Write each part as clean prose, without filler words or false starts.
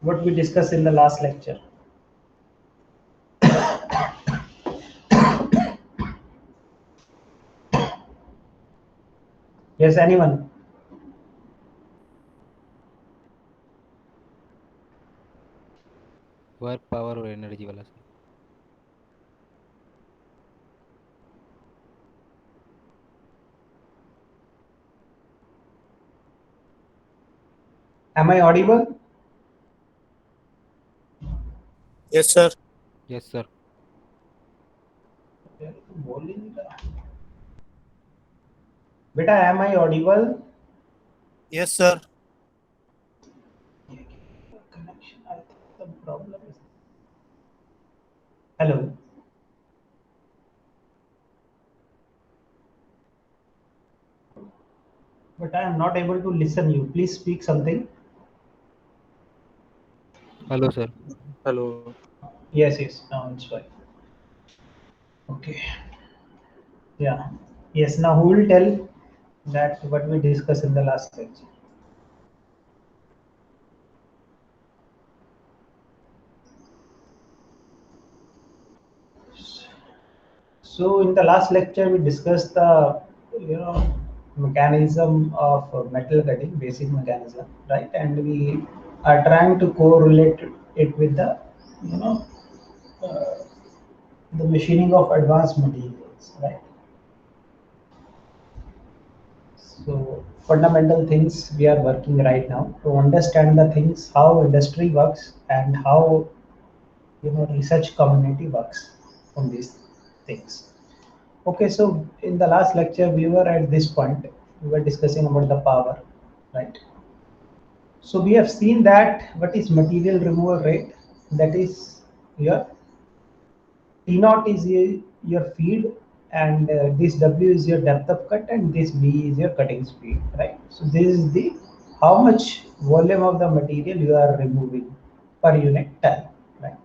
what we discussed in the last lecture. Yes, anyone? Work power और energy वाला sir. Am I audible? Yes, sir. Yes sir. बोल ही नहीं रहा। बेटा, am I audible? Yes, sir. Connection, I think the problem is. Hello. But I am not able to listen you. Please speak something. Hello sir. Hello. Yes, yes. Now it's fine. Okay. Yeah. Yes. Now who will tell that what we discussed in the last lecture? So in the last lecture we discussed the mechanism of metal cutting, basic mechanism, right? And we are trying to correlate it with the you know uh, the machining of advanced materials, right? So fundamental things we are working right now to understand the things how industry works and how research community works on these things. Okay, so in the last lecture we were at this point. We were discussing about the power, right? So we have seen that what is material removal rate? That is your T naught is your feed, and this W is your depth of cut, and this B is your cutting speed, right? So this is the how much volume of the material you are removing per unit time, right?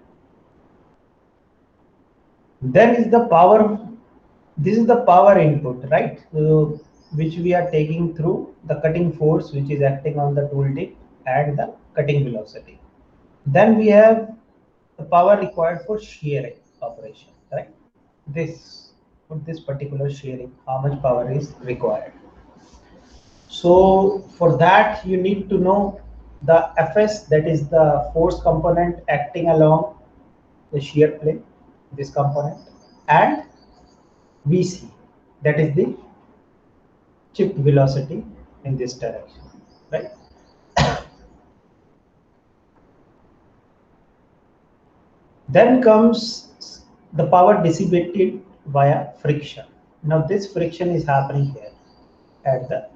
Then is the power. This is the power input, right? So, which we are taking through the cutting force, which is acting on the tool tip and the cutting velocity. Then we have the power required for shearing operation, right? This for this particular shearing, how much power is required. So for that you need to know the Fs, that is the force component acting along the shear plane, this component, and Vc, that is the chip velocity in this direction, right? Then comes the power dissipated via friction. Now this friction is happening here at the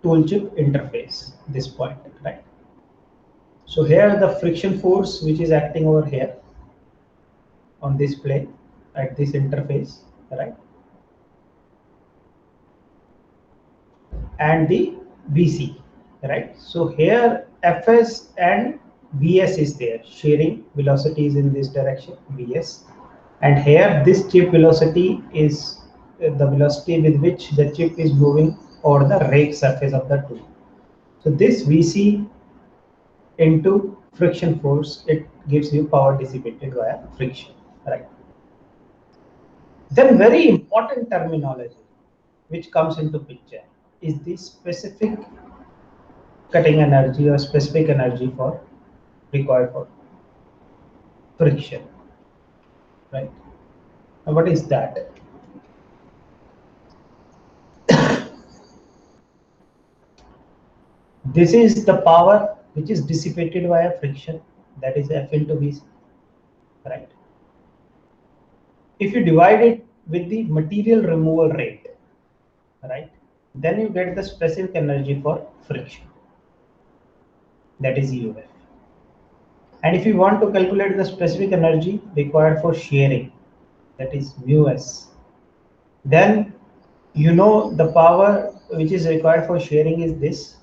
tool chip interface, this point, right? So here the friction force which is acting over here on this plane at this interface, right? And the Vc, right? So here Fs and Vs is there. Shearing velocity is in this direction, Vs, and here this chip velocity is the velocity with which the chip is moving over the rake surface of the tool. So this Vc into friction force, it gives you power dissipated via friction, right? Then very important terminology which comes into picture is the specific cutting energy or specific energy for required for friction, right? Now what is that? This is the power which is dissipated via friction, that is F into Vc, right? If you divide it with the material removal rate, right, then you get the specific energy for friction, that is UF. And if you want to calculate the specific energy required for shearing, that is μs, then you know the power which is required for shearing is this,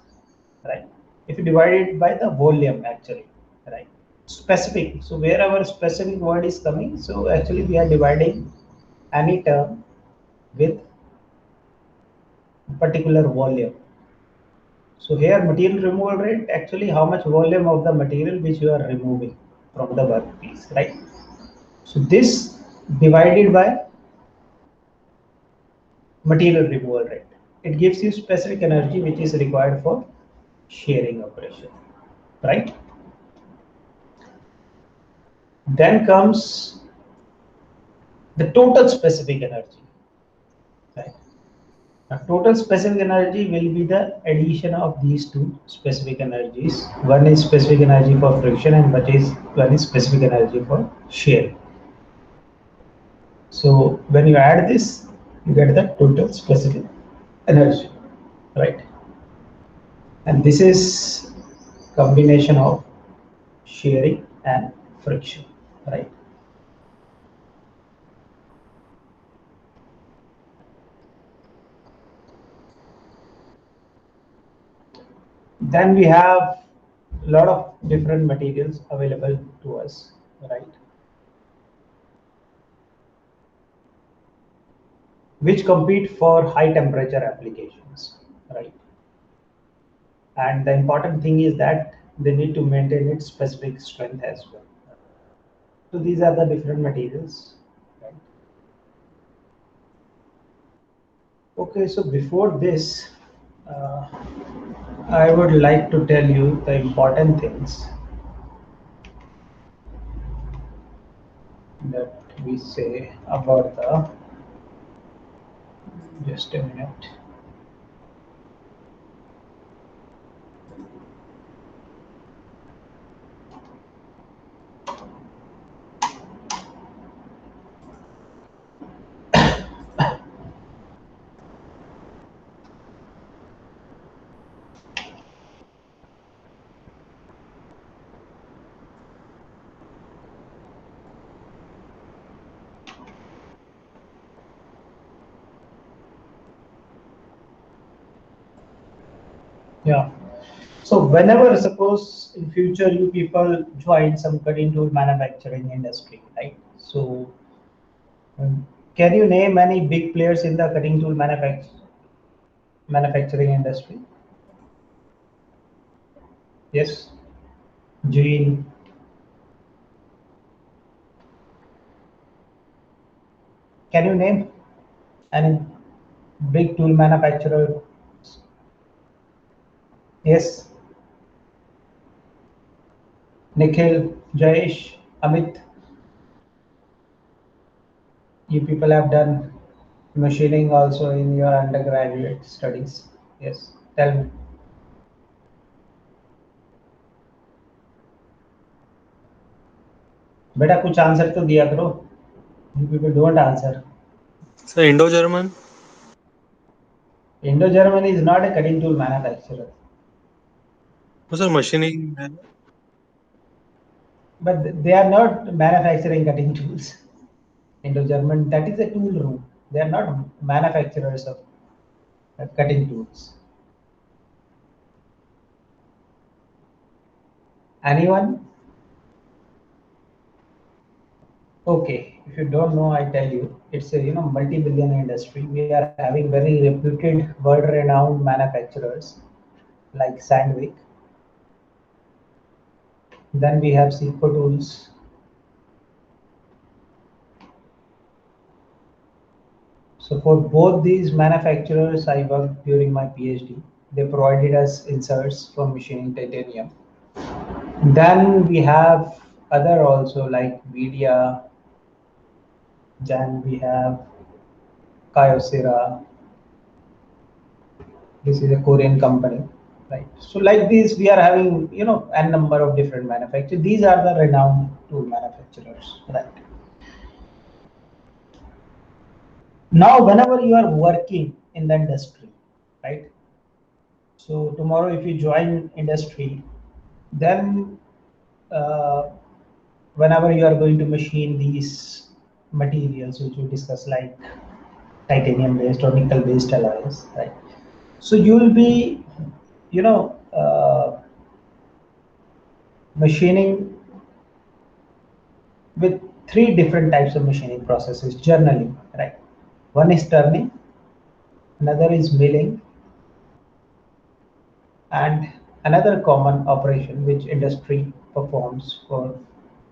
right? If you divide it by the volume, actually, right? Specific. So wherever specific word is coming, so actually we are dividing any term with particular volume. So here material removal rate, actually how much volume of the material which you are removing from the workpiece, right? So this divided by material removal rate. It gives you specific energy which is required for shearing operation, right? Then comes the total specific energy, right? Now, total specific energy will be the addition of these two specific energies. One is specific energy for friction and one is specific energy for shearing. So when you add this, you get the total specific energy, right? And this is combination of shearing and friction, right? Then we have a lot of different materials available to us, right? Which compete for high temperature applications, right? And the important thing is that they need to maintain its specific strength as well. So these are the different materials, right? Okay, so before this, I would like to tell you the important things that we say about the, just a minute. Yeah. So whenever, suppose in future you people join some cutting tool manufacturing industry, right? So can you name any big players in the cutting tool manufacturing industry? Yes, Gene. Can you name any big tool manufacturer? Yes, Nikhil, Jayesh, Amit. You people have done machining also in your undergraduate studies. Yes, tell me. बेटा कुछ answer तो दिया करो. You people don't answer. So Indo-German? Indo-German is not a cutting tool manufacturer, No, sir, machining. but they are not manufacturing cutting tools. Indo-German, that is a tool room. They are not manufacturers of cutting tools. Anyone? Okay, if you don't know, I tell you, it's a multi-billion industry. We are having very reputed, world-renowned manufacturers like Sandvik. Then we have Seco Tools. So for both these manufacturers, I worked during my PhD. They provided us inserts for machining titanium. Then we have other also like Media. Then we have Kyocera. This is a Korean company, right? So like this, we are having a number of different manufacturers. These are the renowned tool manufacturers, right? Now, whenever you are working in the industry, right? So tomorrow, if you join industry, then whenever you are going to machine these materials which we discuss, like titanium based or nickel based alloys, right? So you will be, machining with three different types of machining processes generally, right? One is turning, another is milling, And another common operation which industry performs for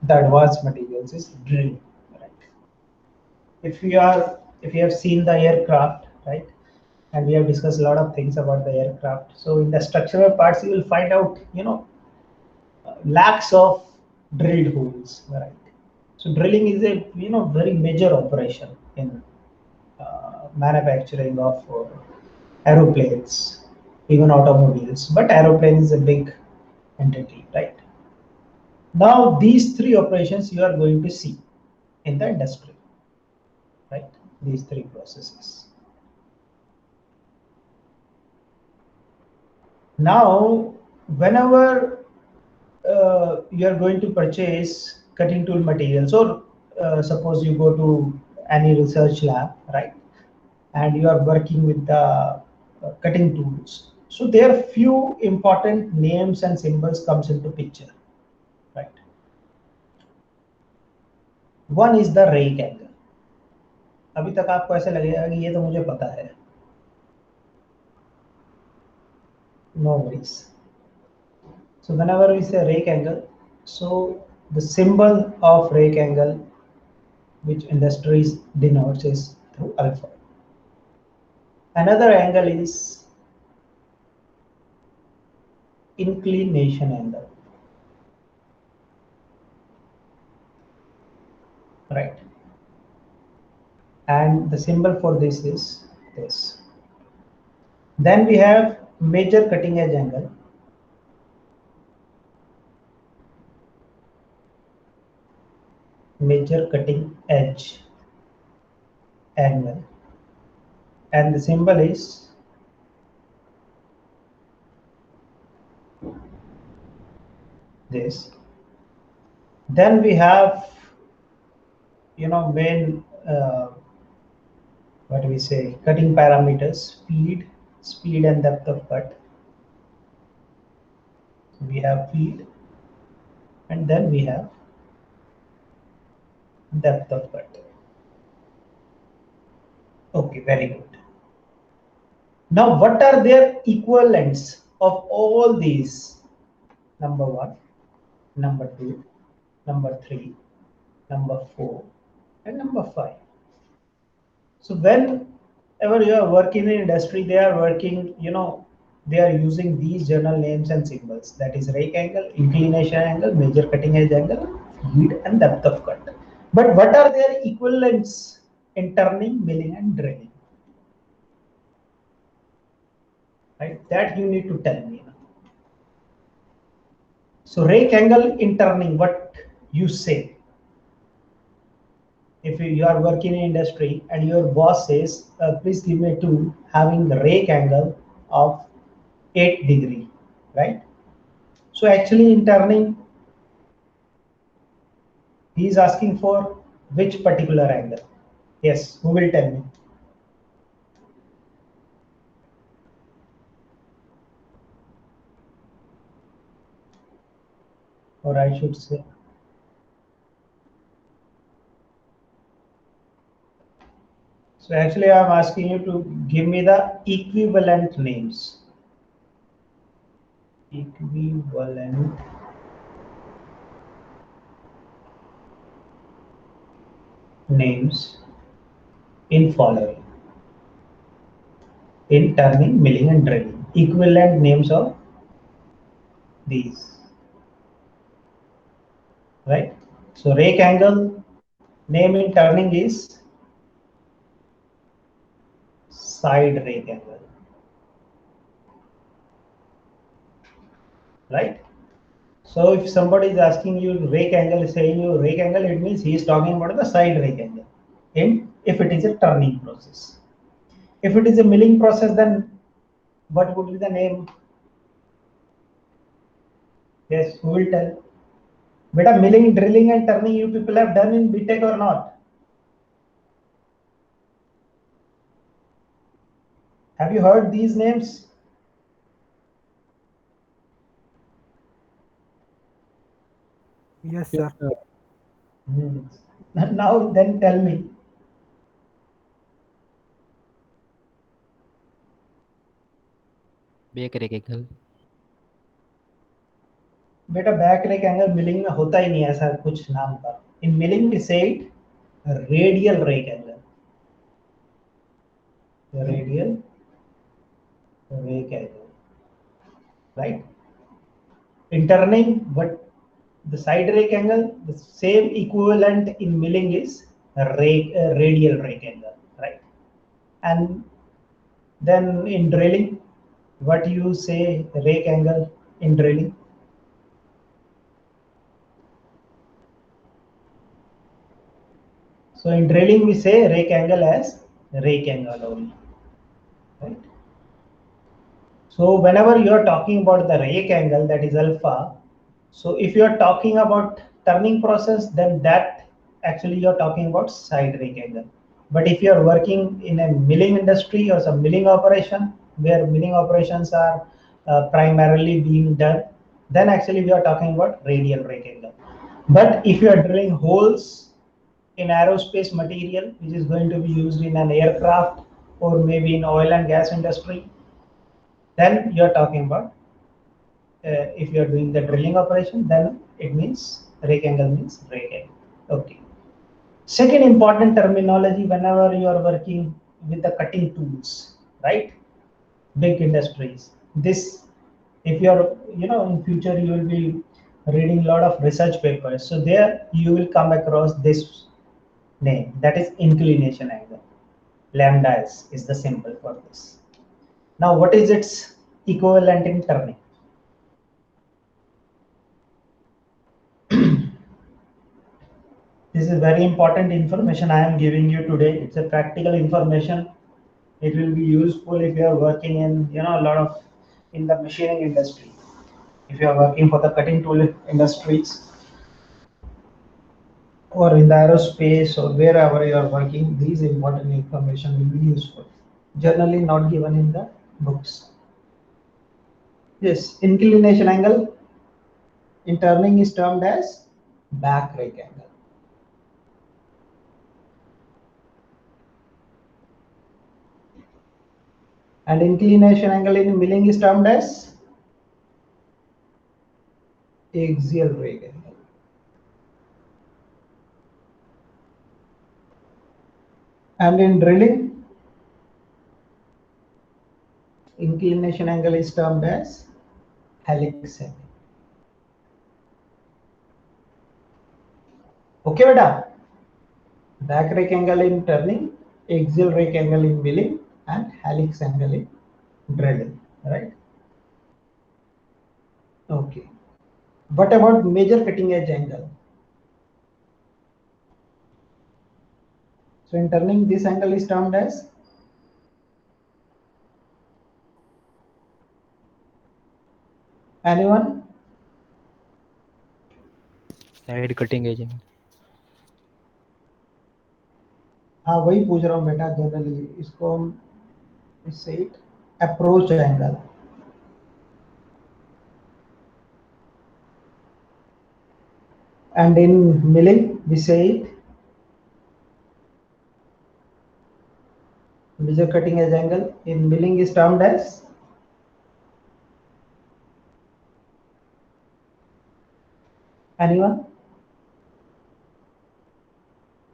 the advanced materials is drilling. Right? If you have seen the aircraft, right, and we have discussed a lot of things about the aircraft. So in the structural parts, you will find out, lakhs of drilled holes, right? So drilling is a very major operation in manufacturing of aeroplanes, even automobiles. But aeroplane is a big entity, right? Now these three operations you are going to see in the industry, right? These three processes. Now, whenever you are going to purchase cutting tool materials, or suppose you go to any research lab, right, and you are working with the cutting tools, so there are few important names and symbols comes into picture, right? One is the rake angle. अभी तक आपको ऐसे लगेगा कि ये तो मुझे पता है. No worries. So whenever we say rake angle, so the symbol of rake angle which industries denotes is through alpha. Another angle is inclination angle, right? And the symbol for this is this. Then we have major cutting edge angle. Major cutting edge angle. And the symbol is this. Then we have, main, what do we say, cutting parameters, speed and depth of cut. We have feed, and then we have depth of cut. Okay, very good. Now, what are their equivalents of all these? Number 1, number 2, number 3, number 4, and number 5. So whenever you are working in industry, they are working, they are using these journal names and symbols. That is rake angle, inclination angle, major cutting edge angle, feed, and depth of cut. But what are their equivalents in turning, milling, and drilling? Right? That you need to tell me. So rake angle in turning, what you say? If you are working in industry and your boss says, please give me a tool having the rake angle of 8 degree, right? So actually in turning, he is asking for which particular angle? Yes, who will tell me? Or I should say, so actually I'm asking you to give me the equivalent names. Equivalent names in following. In turning, milling, and drilling. Equivalent names of these. Right? So rake angle name in turning is side rake angle. Right? So if somebody is asking you rake angle, saying you rake angle, it means he is talking about the side rake angle. If it is a turning process. If it is a milling process, then what would be the name? Yes, who will tell? Beta, milling, drilling, and turning you people have done in BTech or not? Have you heard these names? Yes, sir. Now then tell me. Baker angle. बेटा back rake angle milling में होता ही नहीं ऐसा कुछ नाम का. इन milling we say it radial rake angle. Radial rake angle, right? In turning, but the side rake angle, the same equivalent in milling is radial rake angle, right? And then in drilling, what you say rake angle in drilling? So in drilling, we say rake angle as rake angle only, right? So whenever you are talking about the rake angle, that is alpha. So if you are talking about turning process, then that actually you are talking about side rake angle. But if you are working in a milling industry or some milling operation where milling operations are primarily being done, then actually we are talking about radial rake angle. But if you are drilling holes in aerospace material, which is going to be used in an aircraft or maybe in oil and gas industry, then you are talking about if you are doing the drilling operation, then it means rake angle means rake angle. Okay. Second important terminology whenever you are working with the cutting tools, right? Big industries. This, if you are, in future you will be reading a lot of research papers. So there you will come across this name, that is inclination angle. Lambda is the symbol for this. Now, what is its equivalent in turning? This is very important information I am giving you today. It's a practical information. It will be useful if you are working in, a lot of in the machining industry. If you are working for the cutting tool industries or in the aerospace or wherever you are working, these important information will be useful. Generally not given in the books. Yes, inclination angle in turning is termed as back rake angle. And inclination angle in milling is termed as axial rake angle. And in drilling, inclination angle is termed as helix angle. Okay, beta? Back rake angle in turning, axial rake angle in milling, and helix angle in drilling, right? Okay. What about major cutting edge angle? So in turning, this angle is termed as anyone? Side cutting edge हाँ वही पूछ रहा हूँ बेटा. Generally इसको हम इससे approach angle. And in milling, we say it major cutting edge angle in milling is termed as anyone?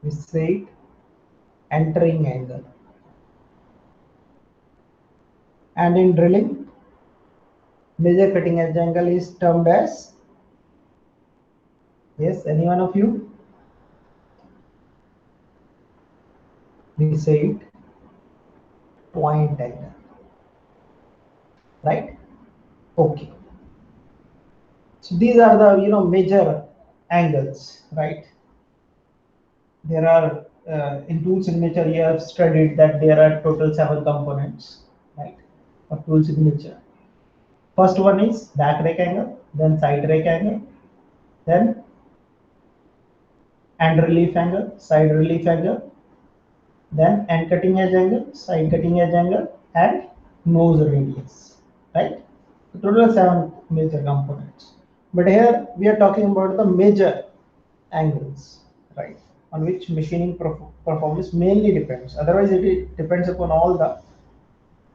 We say it entering angle. And in drilling, major cutting edge angle is termed as, yes, any one of you? We say it point angle, right? Okay. So these are the major angles, right? There are in tool signature you have studied that there are total 7 components, right, of tool signature. First one is back rake angle, then side rake angle, then end relief angle, side relief angle, then end cutting edge angle, side cutting edge angle, and nose radius, right? So total 7 major components. But here we are talking about the major angles, right, on which machining performance mainly depends. Otherwise, it depends upon all the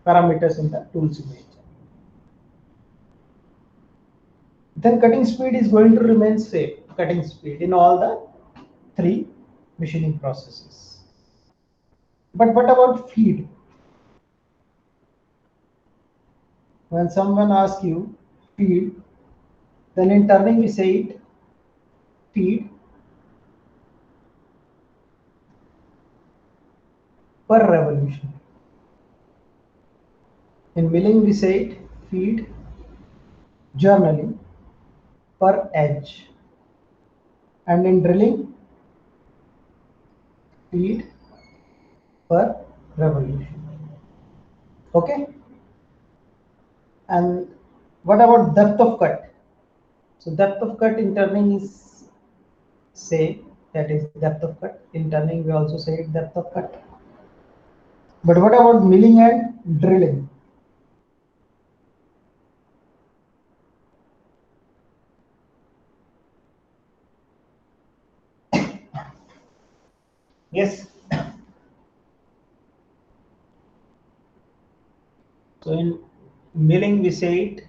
parameters in the tool signature. then cutting speed is going to remain same, cutting speed in all the three machining processes. But what about feed? When someone asks you feed, then in turning we say it feed per revolution. In milling we say it feed journally per edge, and in drilling feed per revolution. Okay. And what about depth of cut? So depth of cut in turning is say that is depth of cut. In turning we also say depth of cut. But what about milling and drilling? Yes. So in milling we say it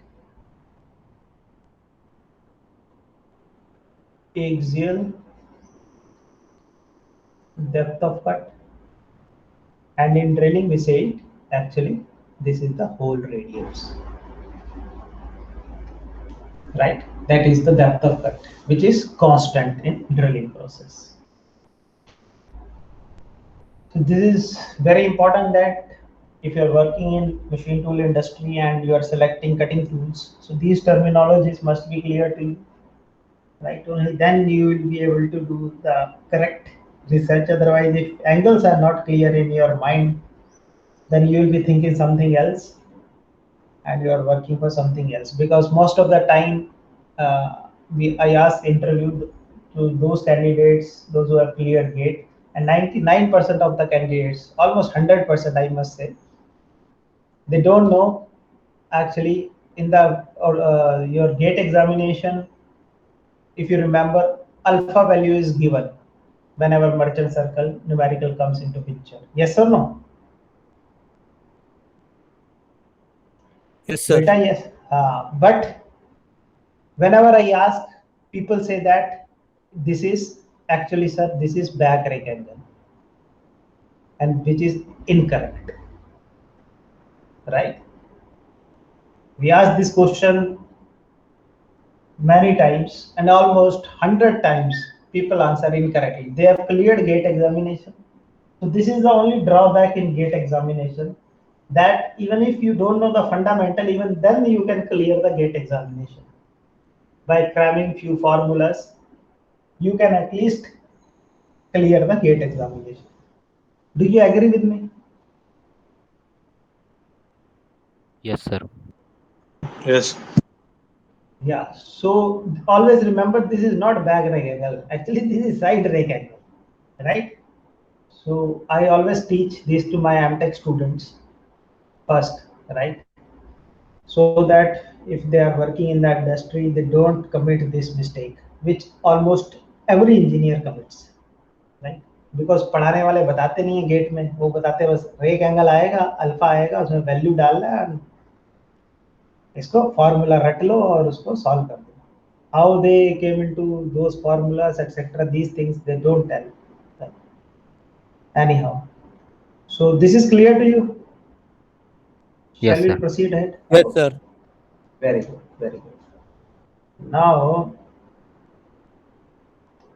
axial depth of cut, and in drilling we say it actually this is the hole radius, right? That is the depth of cut, which is constant in drilling process. So this is very important that if you are working in machine tool industry and you are selecting cutting tools, so these terminologies must be clear to you, right? Only then you will be able to do the correct research. Otherwise, if angles are not clear in your mind, then you will be thinking something else and you are working for something else. Because most of the time, I ask interview to those candidates, those who have cleared gate, and 99% of the candidates, almost 100%, I must say, they don't know actually in the your gate examination. If you remember, alpha value is given whenever merchant circle numerical comes into picture. Yes or no? Yes, sir. Beta, yes. But whenever I ask, people say that this is actually, sir, this is back rectangle, and which is incorrect, right? We ask this question many times, and almost 100 times people answer incorrectly. They have cleared gate examination. So this is the only drawback in gate examination, that even if you don't know the fundamental, even then you can clear the gate examination. By cramming few formulas, you can at least clear the gate examination. Do you agree with me? Yes, sir. Yes. Yeah. So always remember, this is not back rectangle. Actually, this is side rectangle, right? So I always teach this to my MTech students first, right? So that if they are working in that industry, they don't commit this mistake, which almost every engineer commits, right? Because पढ़ाने वाले बताते नहीं है gate में, वो बताते बस rake angle आएगा, अल्फा आएगा, उसमें वैल्यू डालना है, इसको फॉर्मूला रट लो और उसको सॉल्व कर दो. How they came into those formulas, etc., these things they don't tell. Anyhow, so this is clear to you? Yes, Shall we sir. proceed ahead? Yes, sir. Very good, very good. Now,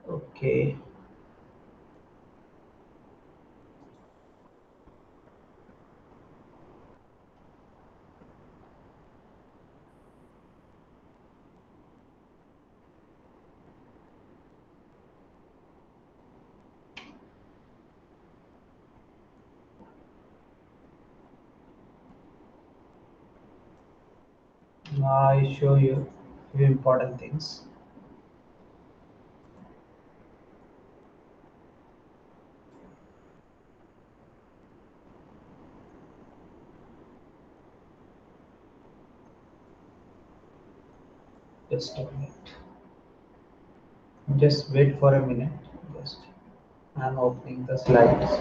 okay. Now I show you few important things. Just a minute. Just wait for a minute. Just I'm opening the slides.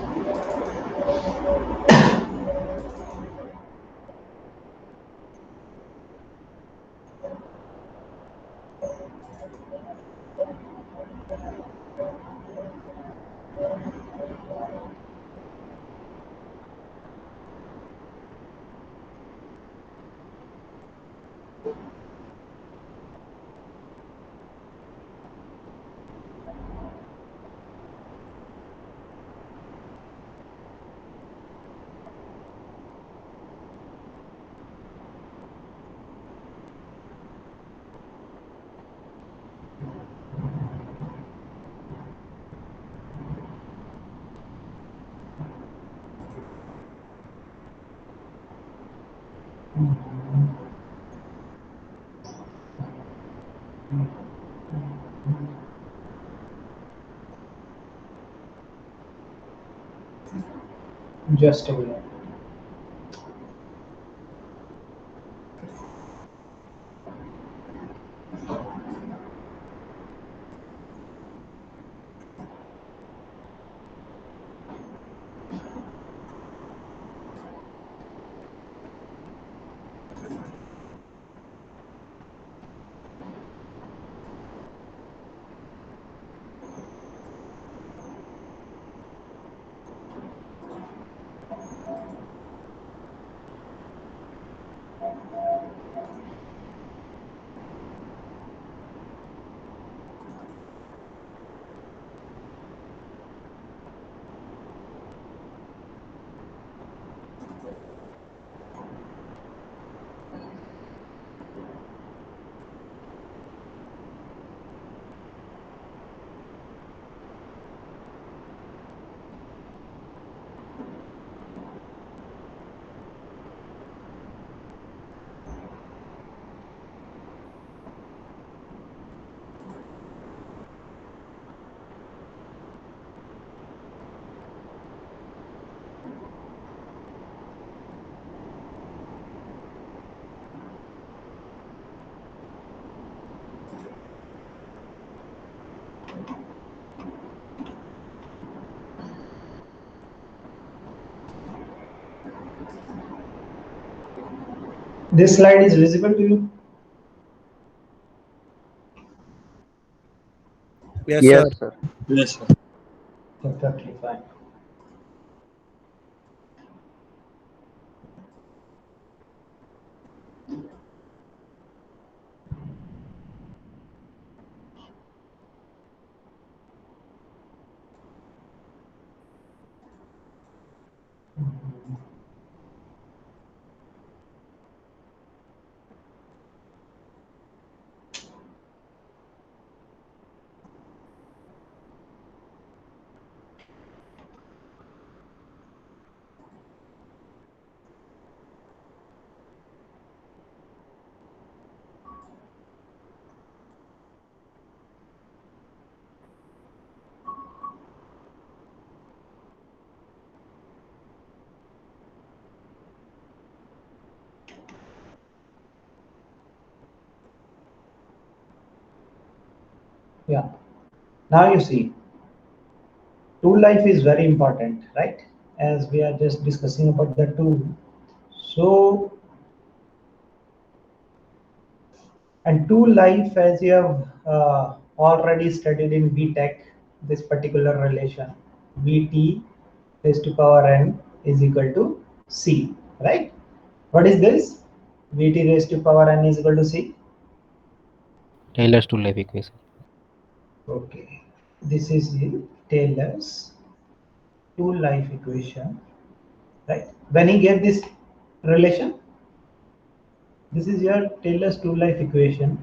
Just a minute. This slide is visible to you? Yes, Yes, sir. sir. Yes, sir. Perfectly fine. Yeah. Now you see, tool life is very important, right? As we are just discussing about the tool. So, and tool life, as you have already studied in BTech, this particular relation, Vt raised to power n is equal to C, right? What is this? Vt raised to power n is equal to C. Taylor's two life equation. Okay, this is the Taylor's two life equation, right? When he gave this relation, this is your Taylor's two life equation.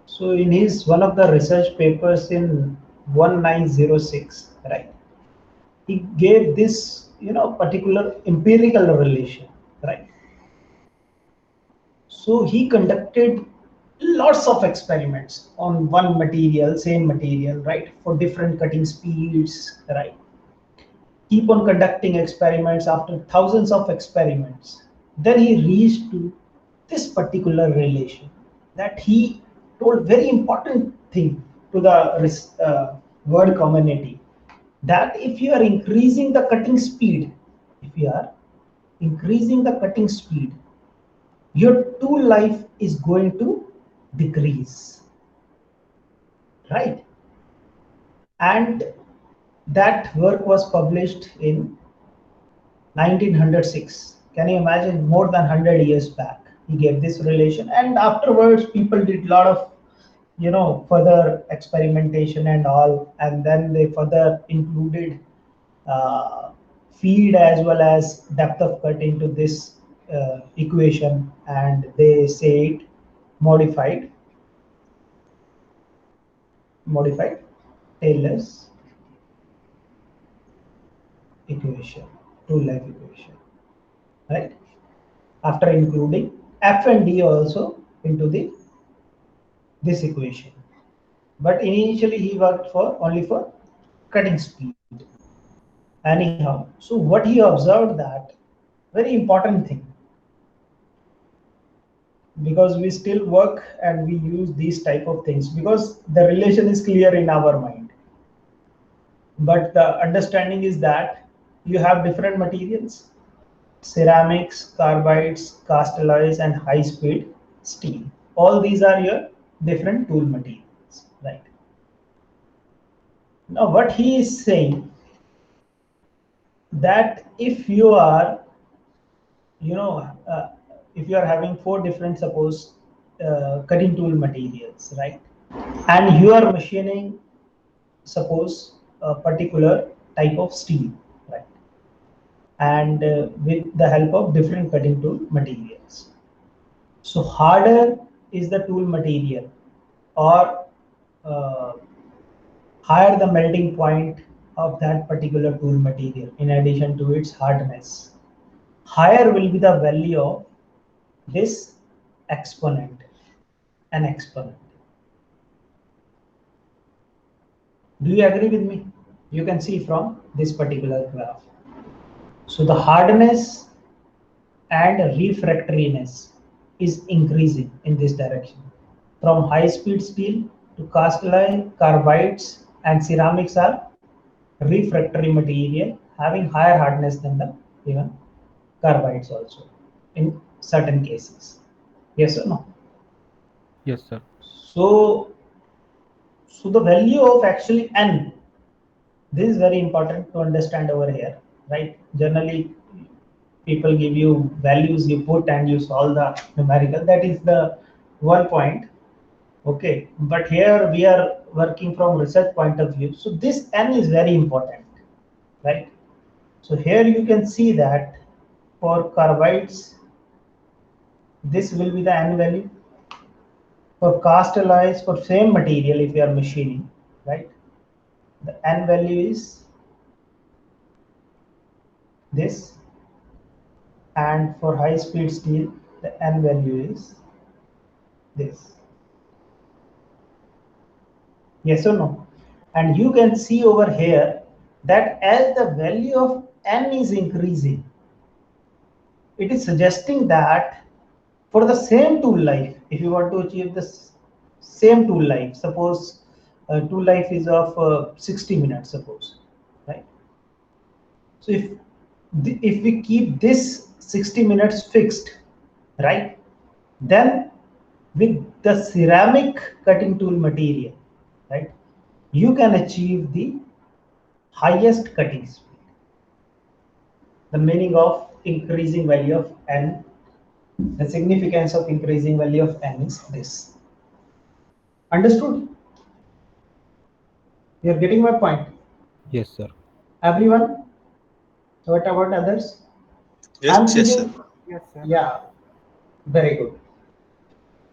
So in his one of the research papers in 1906, right, he gave this, particular empirical relation, right? So he conducted lots of experiments on one material, same material, right, for different cutting speeds, right? Keep on conducting experiments after thousands of experiments. Then he reached to this particular relation that he told very important thing to the world community, that if you are increasing the cutting speed, if you are increasing the cutting speed, your tool life is going to decrease, right? And that work was published in 1906. Can you imagine? More than 100 years back, he gave this relation, and afterwards, people did a lot of, further experimentation and all, and then they further included uh, feed as well as depth of cut into this equation, and they say it modified, modified Taylor's equation, two life equation, right? after including F and D also into this equation. But initially he worked for only for cutting speed. Anyhow, so what he observed that very important thing, because we still work and we use these type of things because the relation is clear in our mind. But the understanding is that you have different materials, ceramics, carbides, cast alloys, and high speed steel. All these are your different tool materials, right? Now what he is saying that if you are, if you are having four different, suppose, cutting tool materials, right? And you are machining, suppose, a particular type of steel, right? And with the help of different cutting tool materials. So harder is the tool material, or uh, higher the melting point of that particular tool material in addition to its hardness, higher will be the value of this exponent, an exponent. Do you agree with me? You can see from this particular graph. So the hardness and refractoriness is increasing in this direction. From high speed steel to cast alloy, carbides and ceramics are refractory material having higher hardness than the even carbides also in certain cases. Yes or no? Yes, sir. So the value of actually N, this is very important to understand over here, right? Generally, people give you values, you put and you solve the numerical. That is the one point. Okay, but here we are working from research point of view. So this N is very important, right? So here you can see that for carbides, this will be the N value. For cast alloys, for same material, if you are machining, right? The N value is this, and for high speed steel, the N value is this. Yes or no? And you can see over here that as the value of N is increasing, it is suggesting that for the same tool life, if you want to achieve the same tool life, suppose tool life is of 60 minutes, suppose, right? So if we keep this 60 minutes fixed, right, then with the ceramic cutting tool material, right, you can achieve the highest cutting speed. The meaning of increasing value of N, the significance of increasing value of N is this. Understood? You're getting my point? Yes, sir. Everyone? What about others? I'm Yes, yes, sir. thinking, Yes, sir. yeah, very good.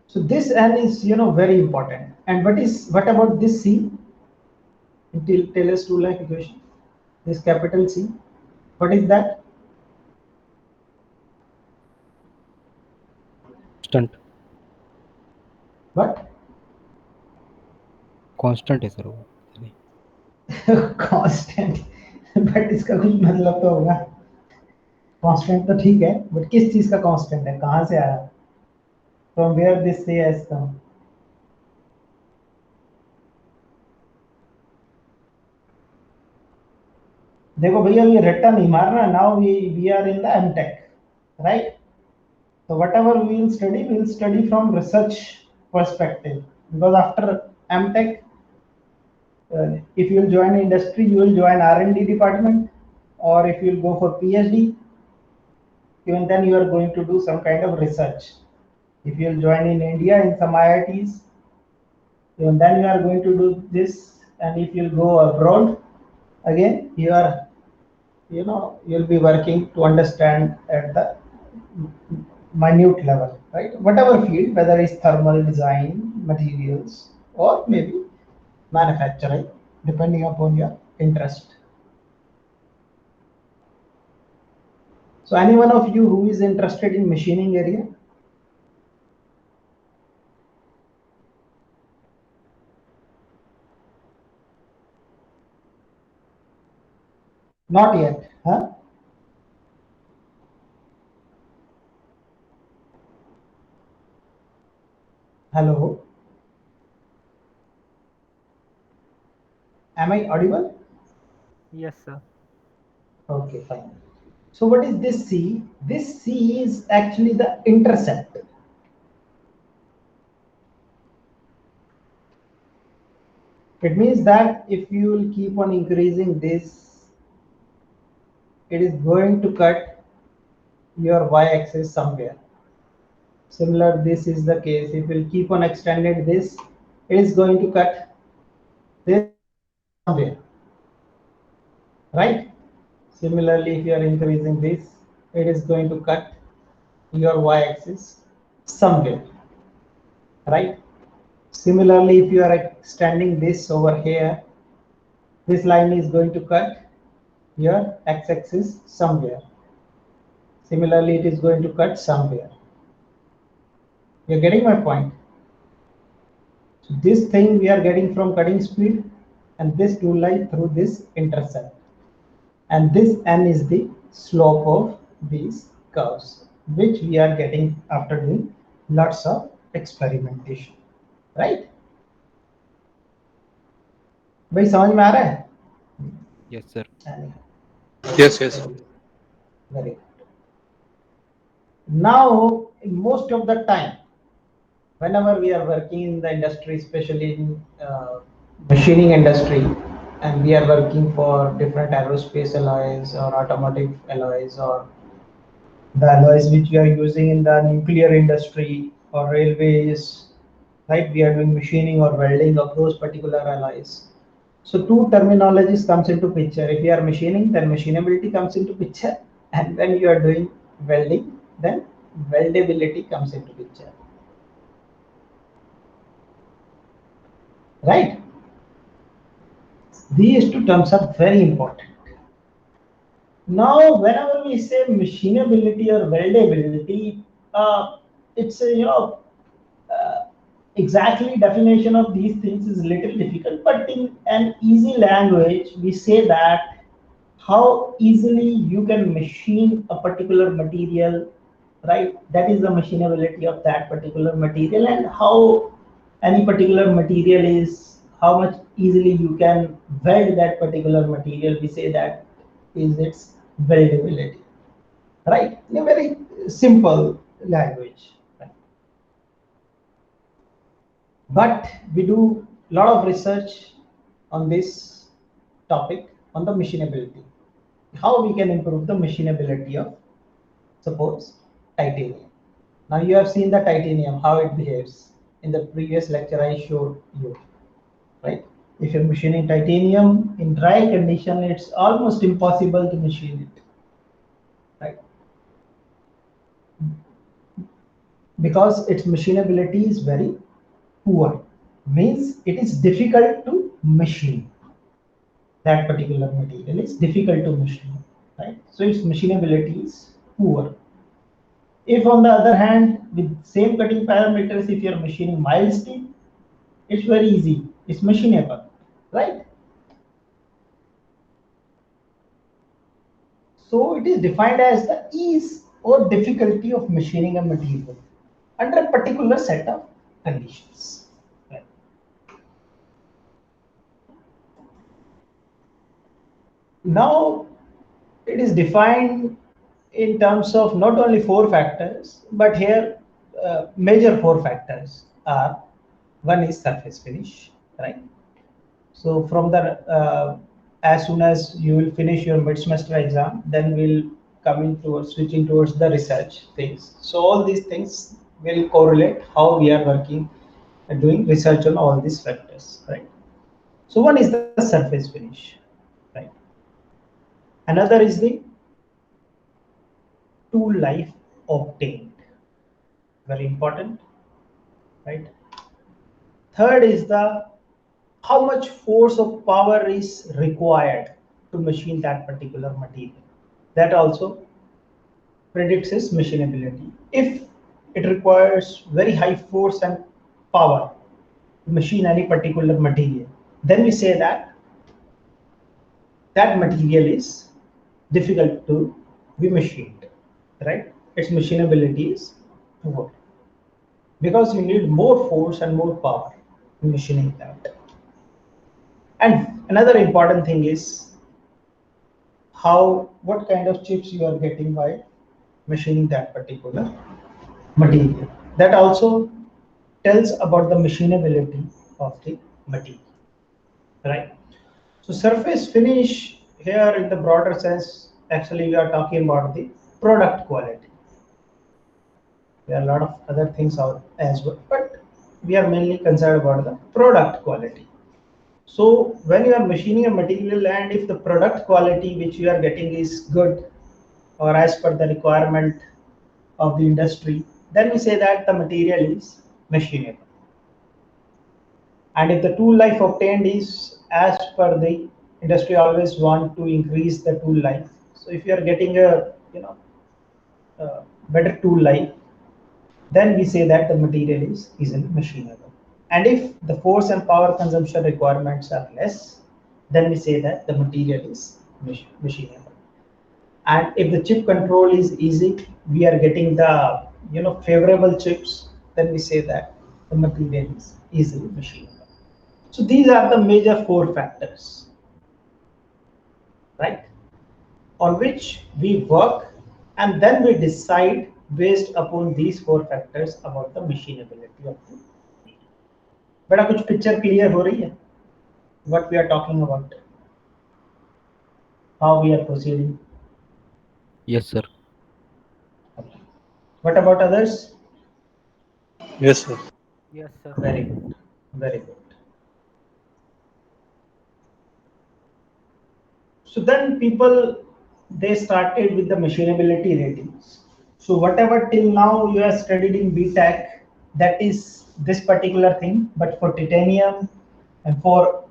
So this N is, very important. And what about this C? Taylor's two-life equation. This capital C. What is that? Constant. What? Constant है sir वो. Constant. But इसका कुछ मतलब तो होगा. Constant तो ठीक है, बट किस चीज का कांस्टेंट है, कहां से आया? From where this C has come? देखो भैया, ये रट्टा नहीं मारना. Now we are in the MTech, right? So whatever we will study from research perspective, because after MTech, if you will join industry, you will join R&D department, or if you will go for PhD, even then you are going to do some kind of research. If you will join in India in some IITs, even then you are going to do this. And if you will go abroad, again you are, you'll be working to understand at the minute level, right? Whatever field, whether it's thermal design, materials, or maybe manufacturing, depending upon your interest. So any one of you who is interested in machining area? Not yet, huh? Hello? Am I audible? Yes, sir. Okay, fine. So what is this C? This C is actually the intercept. It means that if you will keep on increasing this, it is going to cut your y-axis somewhere. Similar, this is the case. If you will keep on extending this, it is going to cut this somewhere, right? Similarly, if you are increasing this, it is going to cut your y-axis somewhere, right? Similarly, if you are extending this over here, this line is going to cut your x-axis somewhere. Similarly, it is going to cut somewhere. You're getting my point? So this thing we are getting from cutting speed, and this two line through this intercept. And this n is the slope of these curves, which we are getting after doing lots of experimentation, right? भाई समझ में आ रहा है? Yes, sir. Yes, yes. Very good. Now, most of the time, whenever we are working in the industry, especially in machining industry, and we are working for different aerospace alloys or automotive alloys or the alloys which we are using in the nuclear industry or railways, right? We are doing machining or welding of those particular alloys. So two terminologies comes into picture. If you are machining, then machinability comes into picture, and when you are doing welding, then weldability comes into picture, right? These two terms are very important. Now, whenever we say machinability or weldability, it's a, exactly definition of these things is a little difficult, but in an easy language, we say that how easily you can machine a particular material, right? That is the machinability of that particular material, and how any particular material is, how much easily you can weld that particular material. We say that is its weldability, right? In a very simple language. But we do a lot of research on this topic, on the machinability. How we can improve the machinability of, suppose, titanium. Now you have seen the titanium, how it behaves. In the previous lecture I showed you, right? If you're machining titanium in dry condition, it's almost impossible to machine it, right? Because its machinability is very poor, means it is difficult to machine. That particular material is difficult to machine, right? So its machinability is poor. If on the other hand, with same cutting parameters, if you're machining mild steel, it's very easy, it's machinable, right? So it is defined as the ease or difficulty of machining a material under a particular set of conditions. Right. Now it is defined in terms of not only four factors, but here major four factors are: one is surface finish, right? So from the as soon as you will finish your mid semester exam, then we'll coming towards switching towards the research things. So all these things will correlate how we are working and doing research on all these factors, right? So one is the surface finish, right? Another is the tool life obtained, very important, right? Third is the how much force of power is required to machine that particular material. That also predicts its machinability. If it requires very high force and power to machine any particular material, then we say that that material is difficult to be machined, right? Its machinability is poor because you need more force and more power in machining that. And another important thing is what kind of chips you are getting by machining that particular material. That also tells about the machinability of the material, right? So surface finish here in the broader sense, actually we are talking about the product quality. There are a lot of other things out as well, but we are mainly concerned about the product quality. So when you are machining a material and if the product quality which you are getting is good or as per the requirement of the industry, then we say that the material is machinable. And if the tool life obtained is as per the industry always want to increase the tool life. So if you are getting a better tool life, then we say that the material is easily machinable. And if the force and power consumption requirements are less, then we say that the material is machinable. And if the chip control is easy, we are getting the favorable chips, then we say that the material is easily machinable. So these are the major 4 factors, right, on which we work, and then we decide based upon these 4 factors about the machinability of the. बेटा कुछ picture clear हो रही है what we are talking about, how we are proceeding? Yes, sir. Okay. What about others? Yes, sir. Yes, sir. Very good, very good. So then people, they started with the machinability ratings. So whatever till now you have studied in BTech, that is this particular thing, but for titanium and for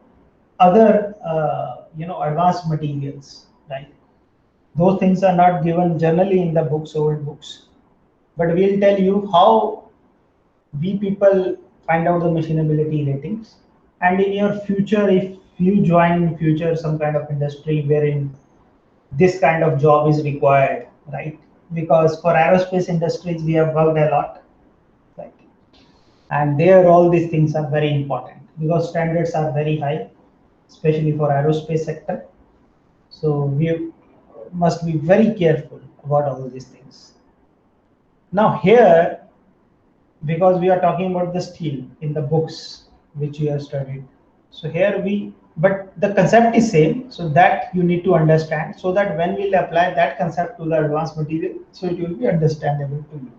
other advanced materials, right? Those things are not given generally in the books, old books, but we'll tell you how we people find out the machinability ratings. And in your future, if you join in future some kind of industry wherein this kind of job is required, right? Because for aerospace industries we have worked a lot, right? And there all these things are very important because standards are very high, especially for aerospace sector. So we must be very careful about all these things. Now here, because we are talking about the steel in the books which you have studied, so here but the concept is same, so that you need to understand, so that when we'll apply that concept to the advanced material, so it will be understandable to you.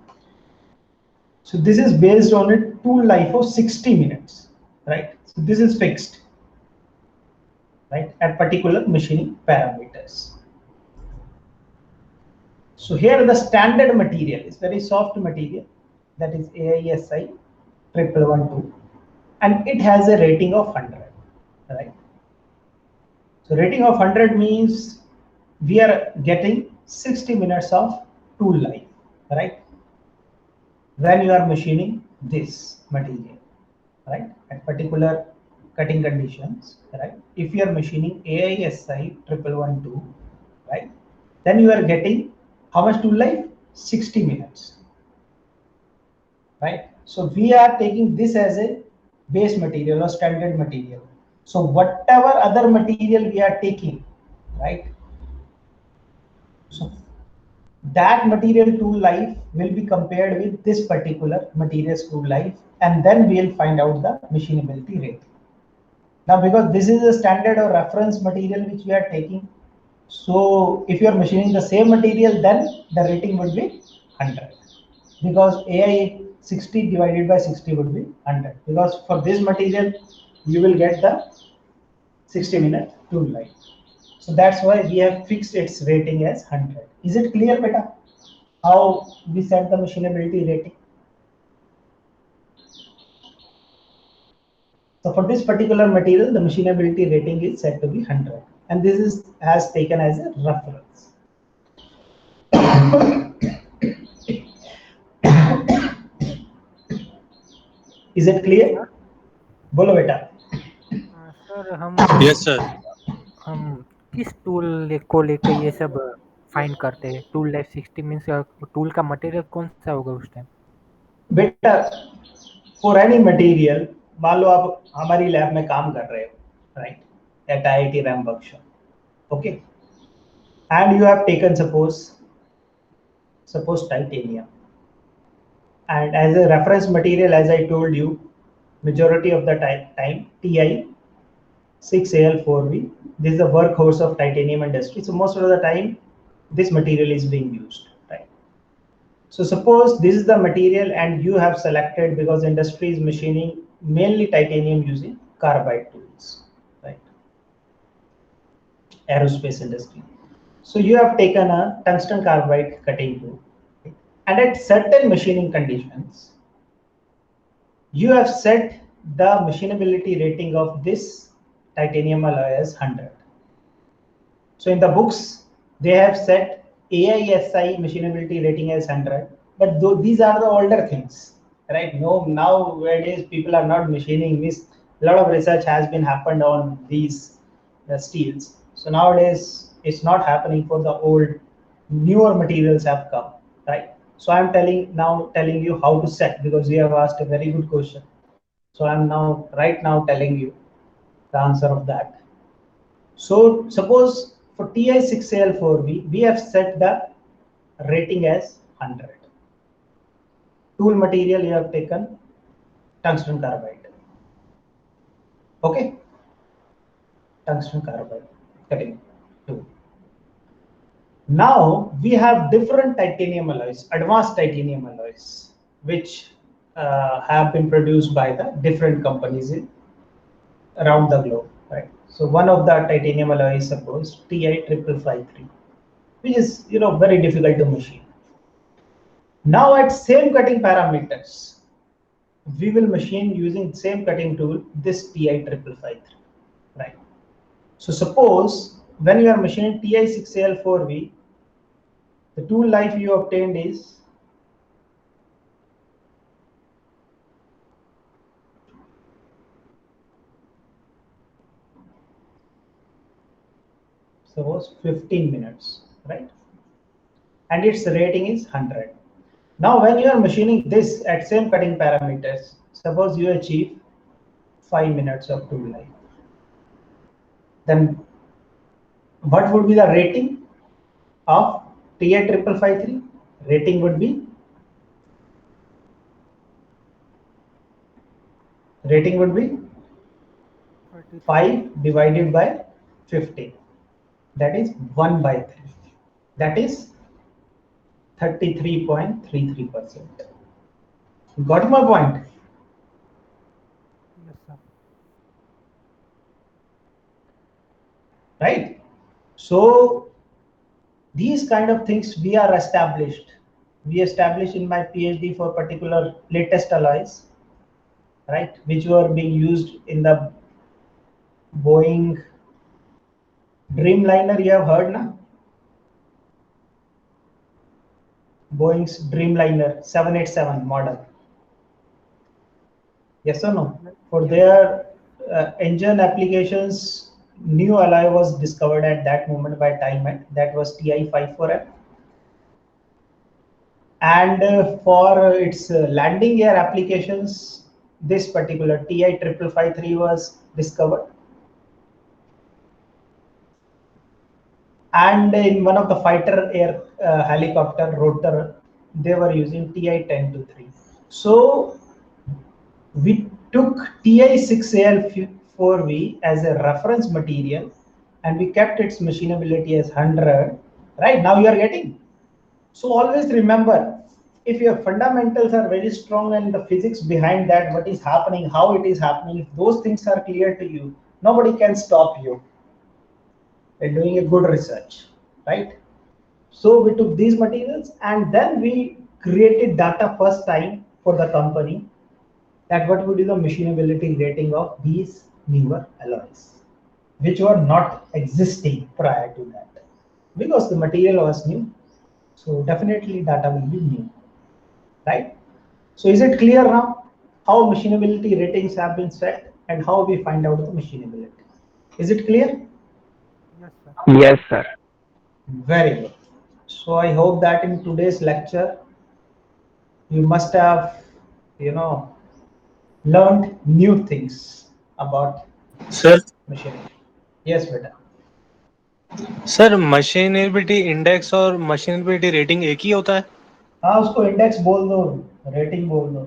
So this is based on a tool life of 60 minutes, right? So this is fixed, right, at particular machining parameters. So here the standard material is very soft material, that is AISI 1112, and it has a rating of 100, right? So rating of 100 means we are getting 60 minutes of tool life, right? When you are machining this material, right, at particular cutting conditions, right? If you are machining AISI 1112, right, then you are getting how much tool life? 60 minutes, right? So we are taking this as a base material or standard material. So whatever other material we are taking, right? So that material tool life will be compared with this particular material's tool life, and then we will find out the machinability rate. Now, because this is a standard or reference material which we are taking, so if you are machining the same material, then the rating would be 100, because AI 60 divided by 60 would be 100, because for this material you will get the 60-minute tool life. So that's why we have fixed its rating as 100. Is it clear, beta, how we set the machinability rating? So for this particular material, the machinability rating is set to be 100, and this is as taken as a reference. Is it clear? बोलो बेटा. Sir Yes, sir. हम किस tool को लेके ये सब find करते हैं? टूल लाइफ 60 मीन्स टूल का मटेरियल कौन सा होगा उस टाइम? बेटा फॉर एनी मटेरियल, मान लो आप हमारी लैब में काम कर रहे हो, right, at IIT RAM workshop, okay, and you have taken suppose titanium, and as a reference material, as I told you, majority of the time Ti6Al4V, this is the workhorse of titanium industry, so most of the time this material is being used, right? So suppose this is the material and you have selected, because industry is machining mainly titanium using carbide tools, right? Aerospace industry. So you have taken a tungsten carbide cutting tool, and at certain machining conditions, you have set the machinability rating of this titanium alloy as 100. So in the books, they have set AISI machinability rating as 100, but these are the older things, right? No, nowadays people are not machining this. A lot of research has been happened on these steels. So nowadays it's not happening for the old. Newer materials have come, right? So I'm telling you how to set, because you have asked a very good question. So I'm right now telling you the answer of that. So suppose for Ti6Al4V, we have set the rating as 100. Tool material you have taken tungsten carbide. Okay, tungsten carbide cutting tool. Now we have different titanium alloys, advanced titanium alloys, which have been produced by the different companies around the globe, right? So one of the titanium alloys, suppose Ti553, which is very difficult to machine. Now at same cutting parameters, we will machine using same cutting tool this Ti553, right? So suppose when you are machining Ti6Al4V, the tool life you obtained is suppose 15 minutes, right? And its rating is 100. Now when you are machining this at same cutting parameters, suppose you achieve 5 minutes of tool life, then what would be the rating of Ti553? Rating would be 5 divided by 15. That is 1 by 3. That is 33.33%. Got my point? Yes, sir. Right? So these kind of things we are established. We established in my PhD for particular latest alloys, right, which were being used in the Boeing Dreamliner. You have heard, na? Boeing's Dreamliner 787 model. Yes or no? For their engine applications, new alloy was discovered at that moment by Timet. That was Ti54F. And for its landing gear applications, this particular Ti553 was discovered. And in one of the fighter air helicopter rotor, they were using Ti1023. So we took Ti6Al4V as a reference material, and we kept its machinability as 100. Right now you are getting. So always remember, if your fundamentals are very strong and the physics behind that, what is happening, how it is happening, if those things are clear to you, nobody can stop you in doing a good research, right? So we took these materials and then we created data first time for the company, that what would be the machinability rating of these newer alloys, which were not existing prior to that, because the material was new. So definitely data will be new, right? So is it clear now? how machinability ratings have been set and how we find out the machinability. Is it clear? Yes, sir. Yes, sir. Very good. So I hope that in today's lecture, you must have, learned new things about sir machining. Yes, beta. Sir machinability index और machinability rating एक ही होता है? हाँ, उसको index बोल दो, rating बोल दो.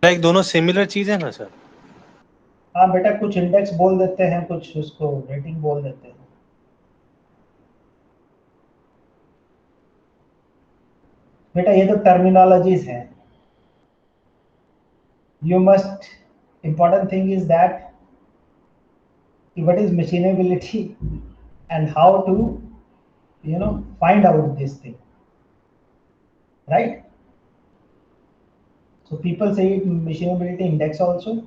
लाइक दोनों सिमिलर चीज है ना सर? हाँ बेटा, कुछ इंडेक्स बोल देते हैं, कुछ उसको रेटिंग बोल देते हैं. बेटा ये तो टर्मिनोलॉजीज हैं. You must, important thing is that what is machinability and how to find out this thing, right? So people say machinability index also.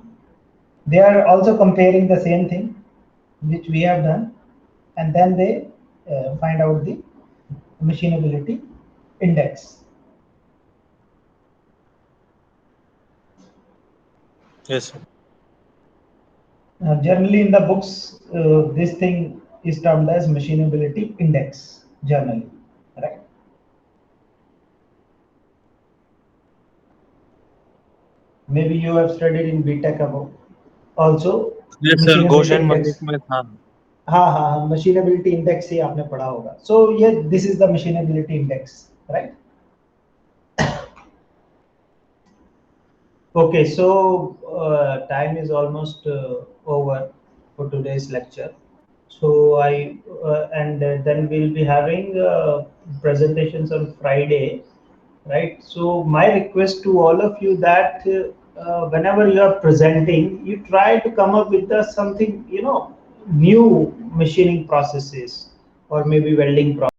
They are also comparing the same thing which we have done, and then they find out the machinability index. Yes sir. Generally in the books, this thing is termed as machinability index generally, right? Maybe you have studied in BTech above also. Yes sir, machinability Gaussian index. Malik में था. हाँ हाँ, machinability index ही आपने पढ़ा होगा. So yeah, this is the machinability index, right? Okay, so time is almost over for today's lecture. So then we'll be having presentations on Friday, right? So my request to all of you that whenever you are presenting, you try to come up with something new machining processes or maybe welding process.